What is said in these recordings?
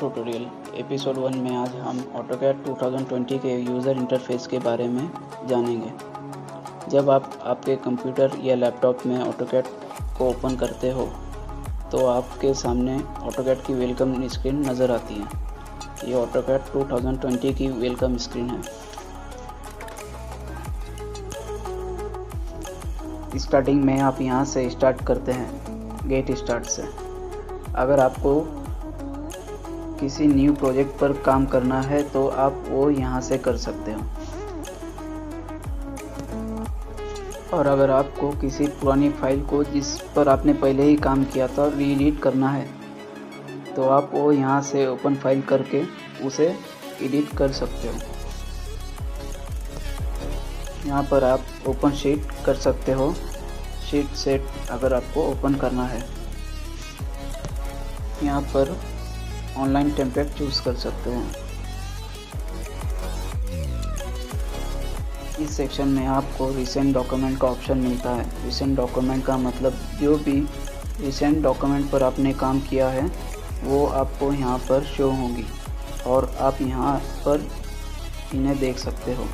Tutorial episode 1 में आज हम ऑटोकैड 2020 के यूज़र इंटरफेस के बारे में जानेंगे। जब आप आपके कंप्यूटर या लैपटॉप में ऑटोकैड को ओपन करते हो तो आपके सामने ऑटोकैड की वेलकम स्क्रीन नज़र आती है। ये ऑटोकैड 2020 की वेलकम स्क्रीन है। स्टार्टिंग में आप यहाँ से स्टार्ट करते हैं, गेट स्टार्ट से। अगर आपको किसी न्यू प्रोजेक्ट पर काम करना है तो आप वो यहाँ से कर सकते हो, और अगर आपको किसी पुरानी फाइल को जिस पर आपने पहले ही काम किया था रीएडिट करना है तो आप वो यहाँ से ओपन फाइल करके उसे एडिट कर सकते हो। यहाँ पर आप ओपन शीट कर सकते हो, शीट सेट अगर आपको ओपन करना है। यहाँ पर ऑनलाइन टेम्पलेट चूज़ कर सकते हैं। इस सेक्शन में आपको रिसेंट डॉक्यूमेंट का ऑप्शन मिलता है। रिसेंट डॉक्यूमेंट का मतलब जो भी रिसेंट डॉक्यूमेंट पर आपने काम किया है वो आपको यहाँ पर शो होंगी और आप यहाँ पर इन्हें देख सकते हो।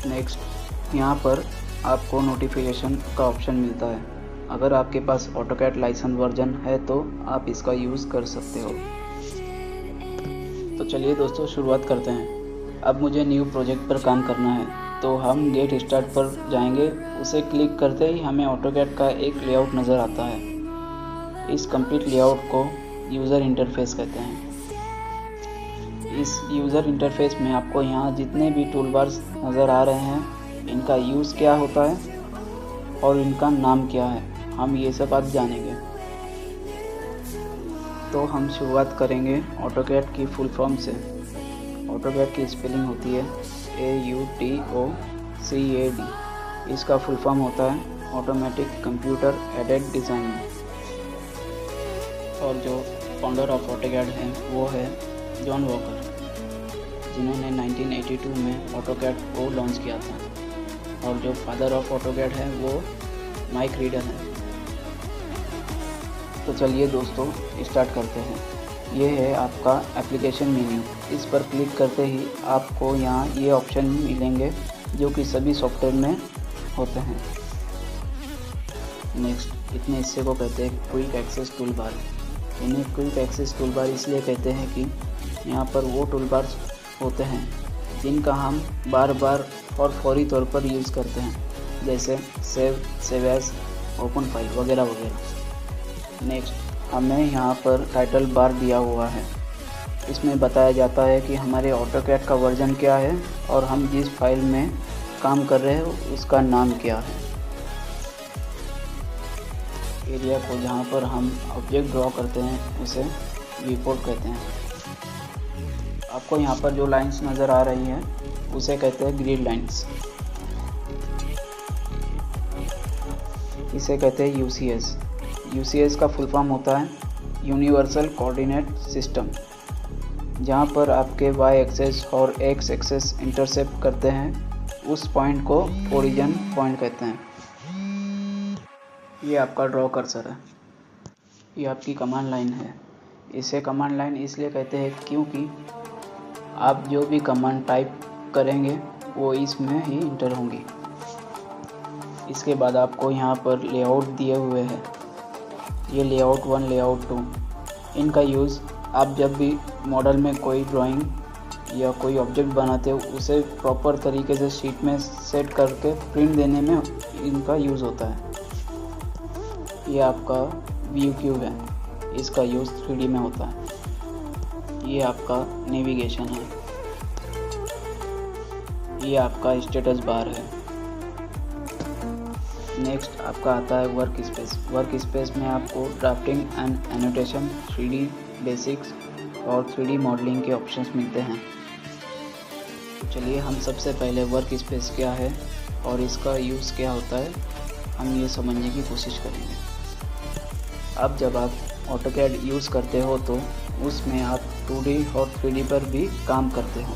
नेक्स्ट, यहाँ पर आपको नोटिफिकेशन का ऑप्शन मिलता है। अगर आपके पास ऑटोकैड लाइसेंस वर्जन है तो आप इसका यूज़ कर सकते हो। तो चलिए दोस्तों, शुरुआत करते हैं। अब मुझे न्यू प्रोजेक्ट पर काम करना है तो हम गेट स्टार्ट पर जाएंगे। उसे क्लिक करते ही हमें ऑटोकैड का एक लेआउट नज़र आता है। इस कंप्लीट लेआउट को यूज़र इंटरफेस कहते हैं। इस यूज़र इंटरफेस में आपको यहाँ जितने भी टूलबार्स नज़र आ रहे हैं, इनका यूज़ क्या होता है और इनका नाम क्या है, हम ये सब आज जानेंगे। तो हम शुरुआत करेंगे ऑटोकैड की फुल फॉर्म से। ऑटोकैड की स्पेलिंग होती है AUTOCAD। इसका फुल फॉर्म होता है ऑटोमेटिक कंप्यूटर एडेड डिज़ाइनिंग। और जो फाउंडर ऑफ ऑटोकैड हैं वो है जॉन वॉकर, जिन्होंने 1982 में ऑटोकैड को लॉन्च किया था। और जो फादर ऑफ ऑटोकैड है वो माइक रीडर है। तो चलिए दोस्तों, स्टार्ट करते हैं। ये है आपका एप्लीकेशन मेन्यू। इस पर क्लिक करते ही आपको यहाँ ये ऑप्शन मिलेंगे जो कि सभी सॉफ्टवेयर में होते हैं। नेक्स्ट, इतने हिस्से को कहते हैं क्विक एक्सेस टूल बार। इन्हें क्विक एक्सेस टूल बार इसलिए कहते हैं कि यहाँ पर वो टूल बार होते हैं जिनका हम बार बार और फौरी तौर पर यूज़ करते हैं, जैसे सेव एज, ओपन फाइल वगैरह वगैरह। नेक्स्ट, हमें यहाँ पर टाइटल बार दिया हुआ है। इसमें बताया जाता है कि हमारे ऑटोकैड का वर्जन क्या है और हम जिस फाइल में काम कर रहे हैं उसका नाम क्या है। एरिया को जहाँ पर हम ऑब्जेक्ट ड्रॉ करते हैं उसे व्यू पोर्ट कहते हैं। आपको यहाँ पर जो लाइंस नज़र आ रही हैं उसे कहते हैं ग्रिड लाइंस। इसे कहते हैं यूसीएस। यूसीएस का फुल फॉर्म होता है यूनिवर्सल कोऑर्डिनेट सिस्टम, जहाँ पर आपके वाई एक्सेस और एक्स एक्सेस इंटरसेप्ट करते हैं। उस पॉइंट को ओरिजिन पॉइंट कहते हैं। ये आपका ड्रॉ कर्सर है। ये आपकी कमांड लाइन है। इसे कमांड लाइन इसलिए कहते हैं क्योंकि आप जो भी कमांड टाइप करेंगे वो इसमें ही इंटर होंगी। इसके बाद आपको यहाँ पर लेआउट दिए हुए हैं। ये लेआउट 1, लेआउट 2। इनका यूज़ आप जब भी मॉडल में कोई ड्राइंग या कोई ऑब्जेक्ट बनाते हो उसे प्रॉपर तरीके से शीट में सेट करके प्रिंट देने में इनका यूज़ होता है। ये आपका व्यू क्यूब है, इसका यूज़ 3D में होता है। ये आपका नेविगेशन है। ये आपका स्टेटस बार है। नेक्स्ट आपका आता है वर्क स्पेस। वर्क स्पेस में आपको drafting and annotation, 3D basics और 3D मॉडलिंग के ऑप्शंस मिलते हैं। तो चलिए हम सबसे पहले वर्क स्पेस क्या है और इसका यूज़ क्या होता है हम ये समझने की कोशिश करेंगे। अब जब आप ऑटोकैड यूज़ करते हो तो उसमें आप 2D और 3D पर भी काम करते हो।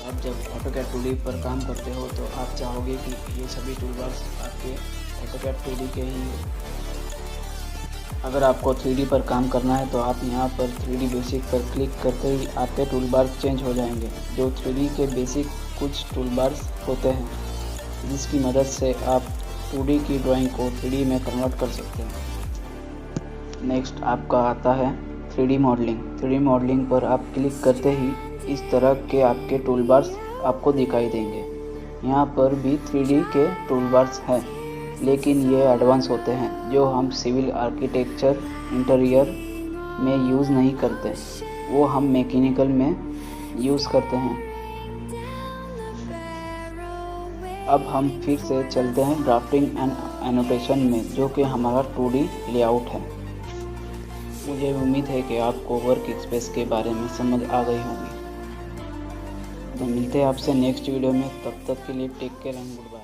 आप जब ऑटोकैड 2D पर काम करते हो तो आप चाहोगे कि ये सभी टूलबार्स आपके ऑटोकैड 2D के ही अगर आपको 3D पर काम करना है तो आप यहाँ पर 3D बेसिक पर क्लिक करते ही आपके टूलबार चेंज हो जाएंगे। जो 3D के बेसिक कुछ टूलबार्स होते हैं जिसकी मदद से आप 2D की ड्राइंग को 3D में कन्वर्ट कर सकते हैं। नेक्स्ट आपका आता है 3D मॉडलिंग। 3D मॉडलिंग पर आप क्लिक करते ही इस तरह के आपके टूलबार्स आपको दिखाई देंगे। यहाँ पर भी 3D के टूलबार्स हैं, लेकिन ये एडवांस होते हैं जो हम सिविल आर्किटेक्चर इंटीरियर में यूज़ नहीं करते, वो हम मैकेनिकल में यूज़ करते हैं। अब हम फिर से चलते हैं ड्राफ्टिंग एंड एनोटेशन में, जो कि हमारा 2D लेआउट है। मुझे उम्मीद है कि आपको वर्क स्पेस के बारे में समझ आ गई होगी। तो मिलते हैं आपसे नेक्स्ट वीडियो में, तब तक के लिए take care and good bye.